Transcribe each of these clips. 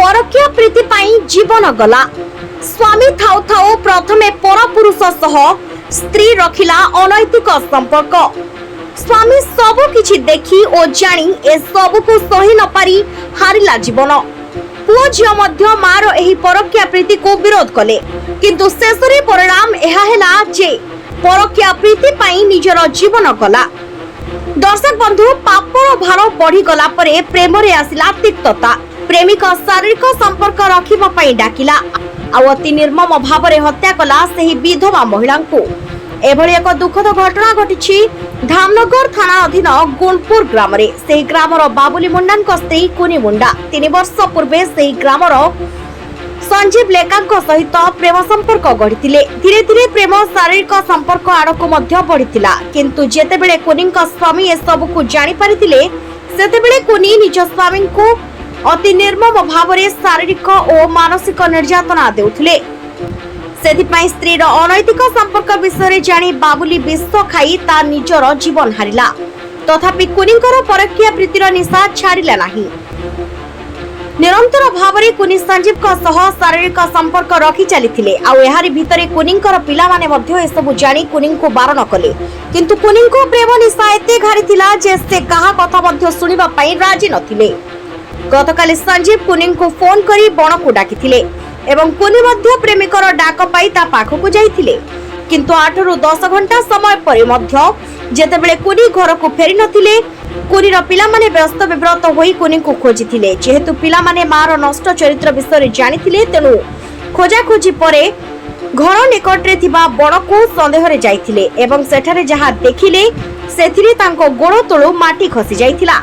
परकीय प्रीति पाई जीवन गला स्वामी थाउ थाउ प्रथमे परपुरुष सह स्त्री रखिला अनैतिक संपर्क। स्वामी सबु किछि देखी ओ जानी ए सबु को सही न पारी हारिला जीवन। पुओ झियो मध्य मार एही परकीय प्रीति को विरोध कले, किंतु शेषरे परिणाम एहा हेला जे परकीय प्रीति पाई निजर जीवन गला। दर्शक बंधु, पापर भार बढ़ी गला परे प्रेम रे आसिला तिक्तता। प्रेमिक शारीरिक संपर्क रखिबा पई डाकिला आ अति निर्मम भावरे हत्या कला सेही विधवा महिला को। एभली एक दुखद घटना घटिछि धामनगर थाना अधीन गुणपुर ग्राम रे। सेही ग्रामर बाबुली मुंडान स्त्री कुनी मुंडा 3 वर्ष पूर्वे सेही ग्रामर संजीव लेका सहित प्रेम संपर्क गढ़िथिले। धीरे धीरे प्रेम शारीरिक संपर्क आड़क मध्य बढ़िथिला, किंतु जेतेबेले कुनी स्वामी ए सब को जानि पारिथिले सेतेबेले कुनी निज स्वामी को अति निर्मम भावरे शारीरिक और मानसिक निर्यातना देउथिले। सेथिपाई स्त्री अनैतिक संपर्क विषय जानी बाबुली विष खाई ता निजर जीवन हारिला। तथापि कुनीकर परकीय प्रीतिर निशा छाड़िला नाही। निरंतर भावरे कुनी संजीव सह शारीरिक संपर्क रखी चलीथिले। आ एहारी भितरे कुनीकर पिला माने मध्य ए सब जानी कुनी को बारण कले, किंतु कुनी को प्रेम निशा एते घारिथिला जे से कहा कथा मध्य सुनिबा पई राजी नथिले। गतकाली संजीव कुनी को फोन करी बण को डाकिथिले एवं कुनी मध्य प्रेमिकर डाक पाई ता पाखकु जाइथिले, किंतु 8 रु 10 घंटा समय परे मध्य जेतेबेले कुनी घर को फेरी नथिले कुनीर पिला माने व्यस्त विव्रत होई कुनी को खोजिथिले। जेहेतु पिला माने मार नष्ट चरित्र विषय जानिथिले, तेनु खोजा खोजी परे घर निकट रे थिबा बण को संदेह रे जाइथिले एवं सेठारे जहा देखिले सेथिरे तांको गोड़ तळु माटी खसी जाइथिला।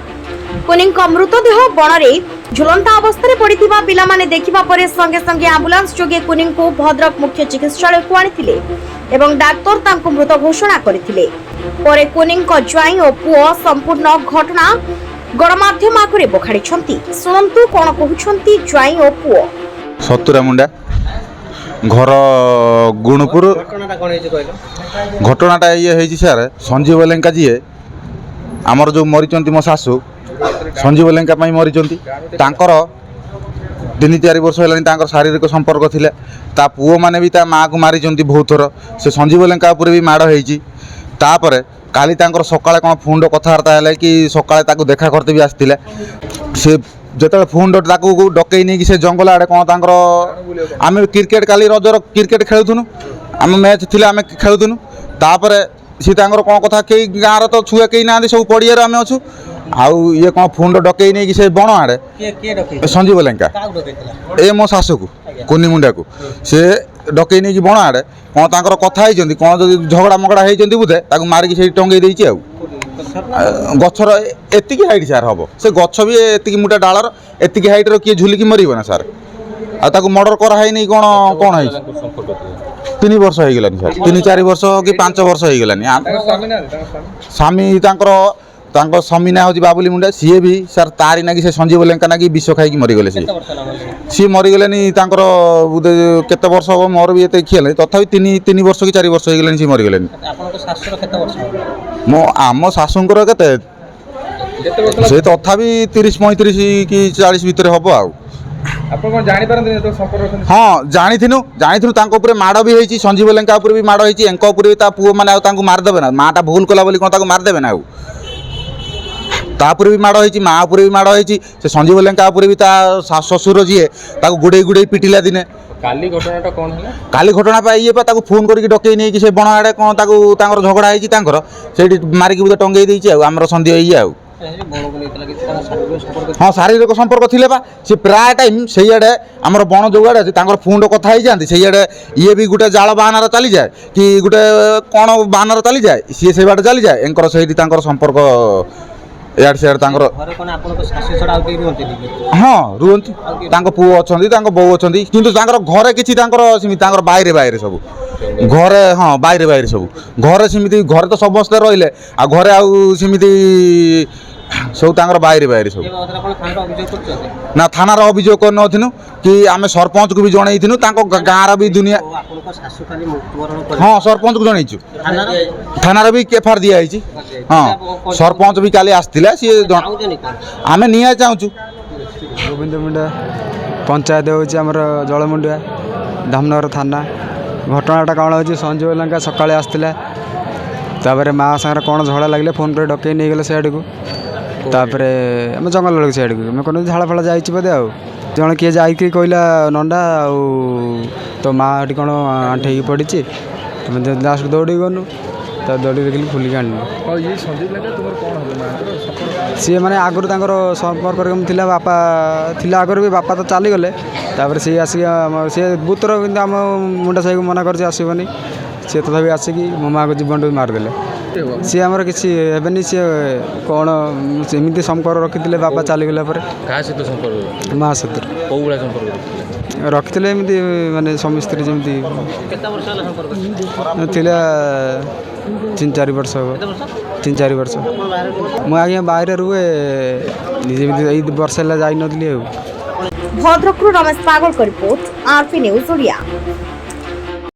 कुनीଙ୍କ मृतदेह बणरे झुलंता अवस्था पड़िथिबा पिला माने देखिबा परे संगे संगे एम्बुलेंस जोगे कुनीଙ୍କୁ भद्रक मुख्य चिकित्सालय को आनिथिले एवं डाक्टर तांको मृत घोषणा करथिले। परे कुनीଙ୍କ ज्वाई और पुओ संपूर्ण घटना गणमाध्यम आगरे बखाड़िछंती। सुनंतु कोन कहउछंती ज्वाई और पुओ। सतुरा मुंडा घर गुणपुर। घटनाटा ये है सर संजीव लेंका जी आमर जो मरीचंती मो सासू संजीव लेंका मरी 3-4 वर्ष है शारीरिक संपर्क थिले। ता पुओ माने भी ता माँ को मारी बहुत थर। से संजीव लेंका भी माड़ होपर काली सकाଳେ कौन फोन कथबार्ता है कि सकाଳେ देखा करते भी आसते से जो फोन डकई नहीं से जंगल आड़े कौन आम क्रिकेट काली रजर क्रिकेट खेलुनु आम मैच थी आम खेलुनु तापर सी कौन कथा कई गाँव तो छुआ कई ना सब पड़िया आम अच्छु आउ ये कौन फोन डकई नहीं से बण आड़े संजीव लेंका ए मो सासू को कुनी मुंडा को से डकई नहीं बण आड़े कौन तांकर कथा होती कौन जो झगड़ा मगड़ा होती बोधे मारिक से टंगे देती आउ गछर एतिकी हाइट सार हम से गछ भी एतिकी मोटा डालर एतिकी हाइट किए झुलिकी मरब ना सार आ मर्डर कराई नहीं कौन कौन है 3 वर्ष हो गलानी सर 3-4 वर्ष कि 5 वर्ष हो गलानी। स्वामी स्वामी ना हूँ बाबुली मुंडा सी भी सर तारी ना से संजीव लेंका ना विष खाई मरीगले सी मरीगले बोधे केते वर्ष हम मोर भी ये खेल तथा 3 वर्ष कि 4 वर्ष हो गलानी सी मरीगले। मो आम शाशुंकर केते से तथा 30-35 कि 40 भितर हम आउ हाँ जानी माड़ भी होती संजीव लेंका भी माड़ होती एंक भी पुओ मैंने मारदेवे ना माटा भूल कला कौन मारदेवे ना तापुर भी माड़ होती माँ उपर भी माड़ होती से संजीव लेंका भी ससुर जी गुड़े गुड़े पिटिला दिने काली घटना कौन है काली घटना पाई ये फोन करके डकई नहीं से बण आड़े कौन झगड़ा होती मारिक बोधे टंगे देती आमर सन्देह ये हाँ शारीरिक संपर्क थिले बा से प्राय टाइम से आमर बण जो आड़े फोन कथा ही जाती से ये भी गोटे जाल बाहनार चली जाए कि गोटे कौन बाहनार चली जाए सी से बाटे चली जाए एंकर से संपर्क यार से हाँ रुहती पुओ अच्छा बो अच्छा कितु घरे किसी बाहर बाहर सब घरे हाँ बाहर बाहर सब घरे सेमती घरे तो समस्ते रहिले आ घरे आमती सब बाहर बाहर सब ना थानार अभियोग कर कि आम सरपंच को भी जनईनु गाँव भी दुनिया हाँ सरपंच को जनईचु थानार भी एफआईआर दिखाई हाँ सरपंच भी काली आसला सी आम निया चाहूँ गोविंद मुंडा पंचायत होची आमर जलमुंडिया धामनगर थाना घटनाटा कौन हो संजीव लंका सकाଳେ आसला तापर माँ सागर कौन झगड़ा लगे फोन कर डकई नहीं गले सीआड़ को तापर आम जंगल लगे सीआड़ को मैं कहूँ झाड़ा फाड़ा जाइए बोधे आउ जन किए जाकि कहला नंडा तो माँ ये कौन आंठेक पड़ी लास्ट दौड़ी गनु तो दौड़ी देखिली फुलिक आनी ये संदीप लेखा तुम कौन हो सी मैंने आगुरी संपर्क थिला बापा थिला आगुरी भी बापा तो चलीगले तापर सी आसिक सी बहुत थर कि आम मुंडा साही को मना कर आसबनी सी तथापि आसिकी मो माँ को जीवन भी मारिदेले सी आमर किसी हेनी सी कौन एमती संपर्क रखी बापा चलीगला क्या सहित संपर्क माँ सहित कौ भाया संपर्क रखी एमती मानने स्वामी स्त्री जमी थिला 3-4 वर्ष हम 3-4 वर्ष मुझे आज्ञा बाहर रुए निजे वर्ष है जाई नी भद्रकरू रमेश पागल रिपोर्ट आरपी न्यूज ओडिया।